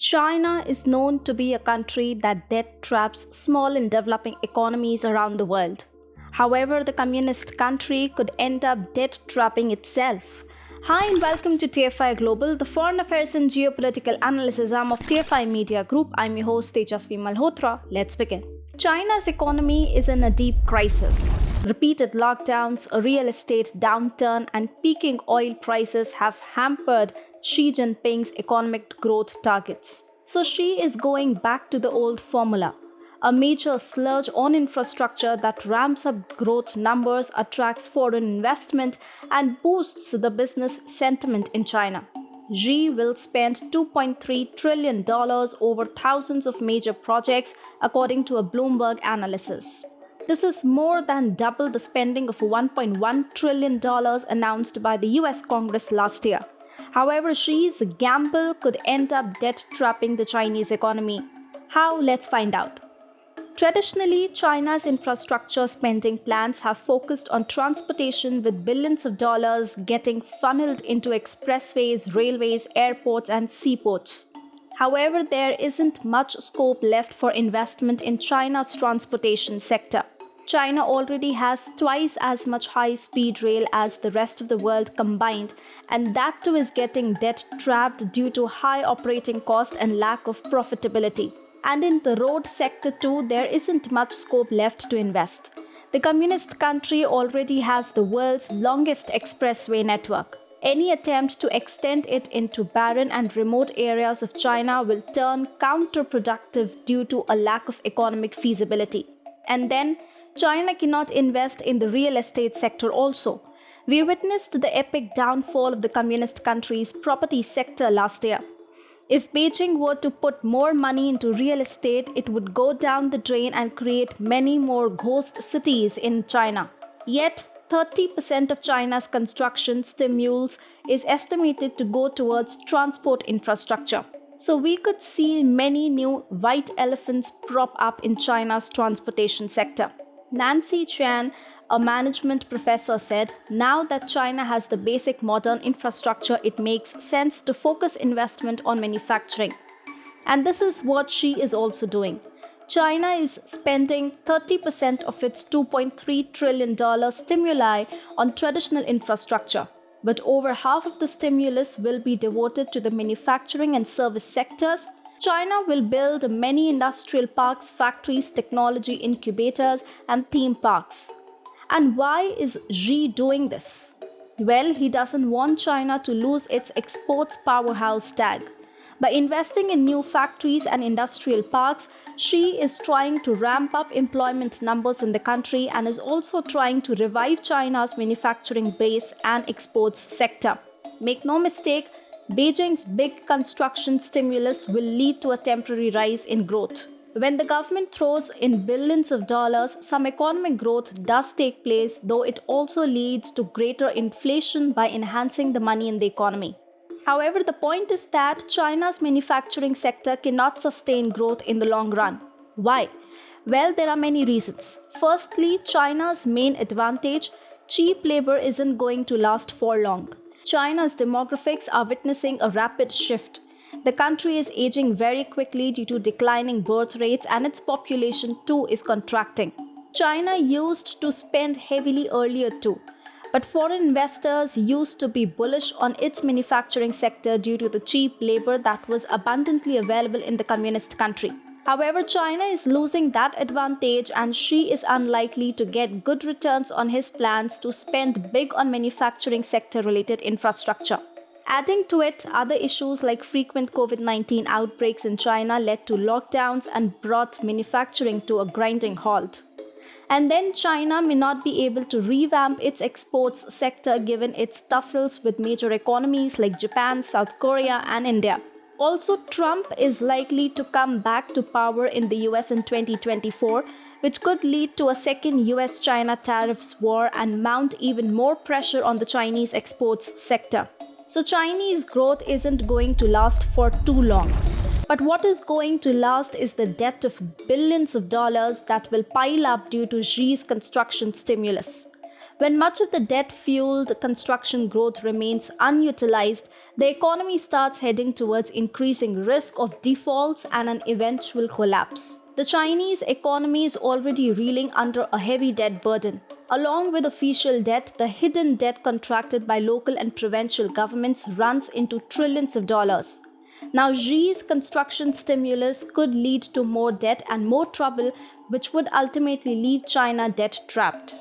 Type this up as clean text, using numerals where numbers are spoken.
China is known to be a country that debt traps small and developing economies around the world. However, the communist country could end up debt trapping itself. Hi and welcome to TFI Global, the foreign affairs and geopolitical analysis arm of TFI Media Group. I'm your host Tejasvi Malhotra. Let's begin. China's economy is in a deep crisis. Repeated lockdowns, a real estate downturn, and peaking oil prices have hampered Xi Jinping's economic growth targets. So Xi is going back to the old formula. A major splurge on infrastructure that ramps up growth numbers, attracts foreign investment, and boosts the business sentiment in China. Xi will spend $2.3 trillion over thousands of major projects, according to a Bloomberg analysis. This is more than double the spending of $1.1 trillion announced by the US Congress last year. However, Xi's gamble could end up debt trapping the Chinese economy. How? Let's find out. Traditionally, China's infrastructure spending plans have focused on transportation, with billions of dollars getting funneled into expressways, railways, airports, and seaports. However, there isn't much scope left for investment in China's transportation sector. China already has twice as much high-speed rail as the rest of the world combined, and that too is getting debt trapped due to high operating cost and lack of profitability. And in the road sector too, there isn't much scope left to invest. The communist country already has the world's longest expressway network. Any attempt to extend it into barren and remote areas of China will turn counterproductive due to a lack of economic feasibility. And then, China cannot invest in the real estate sector also. We witnessed the epic downfall of the communist country's property sector last year. If Beijing were to put more money into real estate, it would go down the drain and create many more ghost cities in China. Yet, 30% of China's construction stimulus is estimated to go towards transport infrastructure. So we could see many new white elephants prop up in China's transportation sector. Nancy Chan, a management professor, said, "Now that China has the basic modern infrastructure, it makes sense to focus investment on manufacturing." And this is what Xi is also doing. China is spending 30% of its $2.3 trillion stimuli on traditional infrastructure, but over half of the stimulus will be devoted to the manufacturing and service sectors. China will build many industrial parks, factories, technology incubators, and theme parks. And why is Xi doing this? Well, he doesn't want China to lose its exports powerhouse tag. By investing in new factories and industrial parks, Xi is trying to ramp up employment numbers in the country and is also trying to revive China's manufacturing base and exports sector. Make no mistake, Beijing's big construction stimulus will lead to a temporary rise in growth. When the government throws in billions of dollars, some economic growth does take place, though it also leads to greater inflation by enhancing the money in the economy. However, the point is that China's manufacturing sector cannot sustain growth in the long run. Why? Well, there are many reasons. Firstly, China's main advantage, cheap labor, isn't going to last for long. China's demographics are witnessing a rapid shift. The country is aging very quickly due to declining birth rates, and its population too is contracting. China used to spend heavily earlier too, but foreign investors used to be bullish on its manufacturing sector due to the cheap labor that was abundantly available in the communist country. However, China is losing that advantage, and Xi is unlikely to get good returns on his plans to spend big on manufacturing sector related infrastructure. Adding to it, other issues like frequent COVID-19 outbreaks in China led to lockdowns and brought manufacturing to a grinding halt. And then China may not be able to revamp its exports sector given its tussles with major economies like Japan, South Korea, and India. Also, Trump is likely to come back to power in the US in 2024, which could lead to a second US-China tariffs war and mount even more pressure on the Chinese exports sector. So Chinese growth isn't going to last for too long. But what is going to last is the debt of billions of dollars that will pile up due to Xi's construction stimulus. When much of the debt fueled construction growth remains unutilized, the economy starts heading towards increasing risk of defaults and an eventual collapse. The Chinese economy is already reeling under a heavy debt burden. Along with official debt, the hidden debt contracted by local and provincial governments runs into trillions of dollars. Now, Xi's construction stimulus could lead to more debt and more trouble, which would ultimately leave China debt trapped.